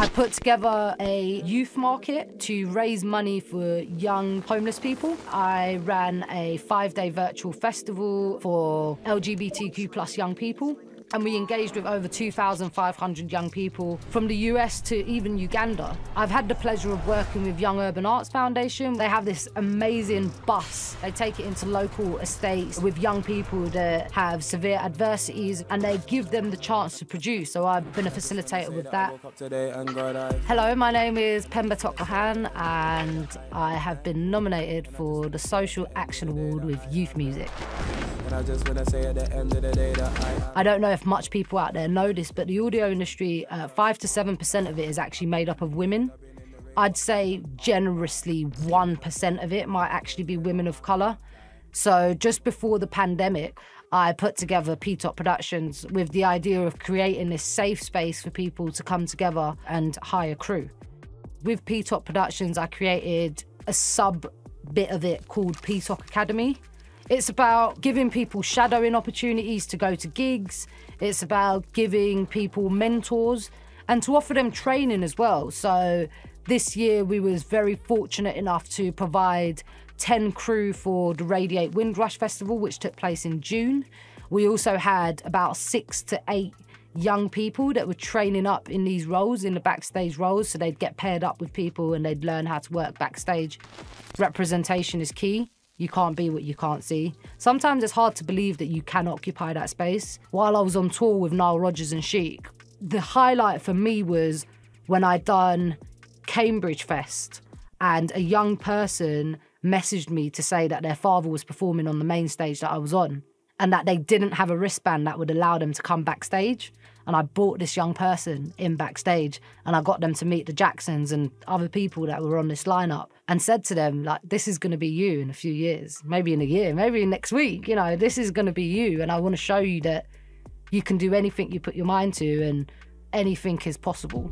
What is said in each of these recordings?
I put together a youth market to raise money for young homeless people. I ran a 5-day virtual festival for LGBTQ plus young people. And we engaged with over 2,500 young people from the US to even Uganda. I've had the pleasure of working with Young Urban Arts Foundation. They have this amazing bus. They take it into local estates with young people that have severe adversities, and they give them the chance to produce. So I've been a facilitator with that. Hello, my name is Pembe Tokluhan, and I have been nominated for the Social Action Award with Youth Music. I just want to say at the end of the day that I don't know if much people out there know this, but the audio industry, 5 to 7% of it is actually made up of women. I'd say generously 1% of it might actually be women of colour. So just before the pandemic, I put together Petok Productions with the idea of creating this safe space for people to come together and hire crew. With Petok Productions, I created a sub-bit of it called Petok Academy. It's about giving people shadowing opportunities to go to gigs. It's about giving people mentors and to offer them training as well. So this year we was very fortunate enough to provide 10 crew for the Radiate Windrush Festival, which took place in June. We also had about 6 to 8 young people that were training up in these roles, in the backstage roles, so they'd get paired up with people and they'd learn how to work backstage. Representation is key. You can't be what you can't see. Sometimes it's hard to believe that you can occupy that space. While I was on tour with Nile Rodgers and CHIC, the highlight for me was when I'd done Cambridge Fest and a young person messaged me to say that their father was performing on the main stage that I was on and that they didn't have a wristband that would allow them to come backstage. And I brought this young person in backstage and I got them to meet the Jacksons and other people that were on this lineup and said to them, like, this is going to be you in a few years, maybe in a year, maybe next week, you know, this is going to be you. And I want to show you that you can do anything you put your mind to and anything is possible.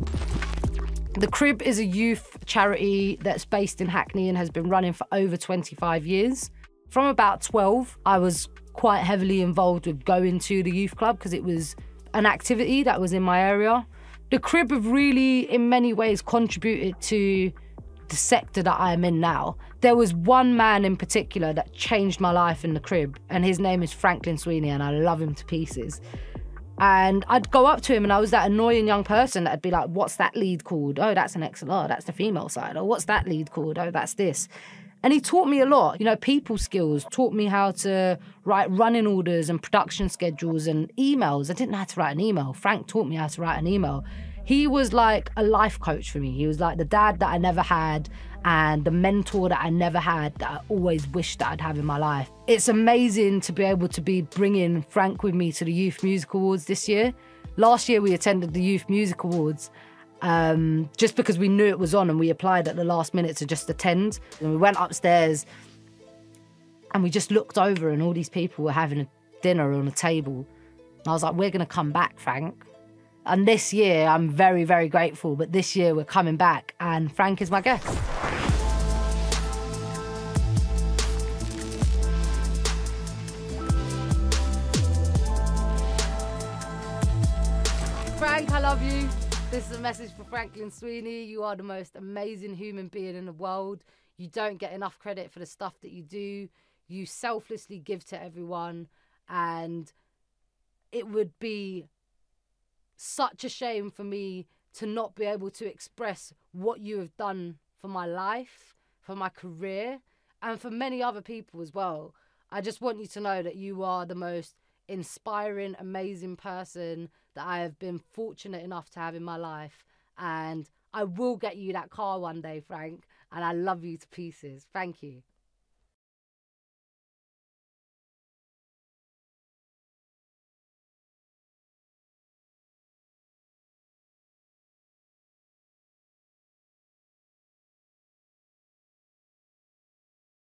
The Crib is a youth charity that's based in Hackney and has been running for over 25 years. From about 12, I was quite heavily involved with going to the youth club because it was an activity that was in my area. The Crib have really, in many ways, contributed to the sector that I am in now. There was one man in particular that changed my life in the Crib, and his name is Franklin Sweeney, and I love him to pieces. And I'd go up to him and I was that annoying young person that'd be like, what's that lead called? Oh, that's an XLR, that's the female side. Oh, what's that lead called? Oh, that's this. And he taught me a lot, you know, people skills, taught me how to write running orders and production schedules and emails. I didn't know how to write an email. Frank taught me how to write an email. He was like a life coach for me. He was like the dad that I never had and the mentor that I never had that I always wished that I'd have in my life. It's amazing to be able to be bringing Frank with me to the Youth Music Awards this year. Last year we attended the Youth Music Awards just because we knew it was on and we applied at the last minute to just attend. And we went upstairs and we just looked over and all these people were having a dinner on a table. And I was like, we're going to come back, Frank. And this year, I'm very, very grateful, but this year we're coming back and Frank is my guest. Frank, I love you. This is a message for Franklin Sweeney. You are the most amazing human being in the world. You don't get enough credit for the stuff that you do. You selflessly give to everyone, and it would be such a shame for me to not be able to express what you have done for my life, for my career, and for many other people as well. I just want you to know that you are the most inspiring, amazing person that I have been fortunate enough to have in my life. And I will get you that car one day, Frank, and I love you to pieces. Thank you.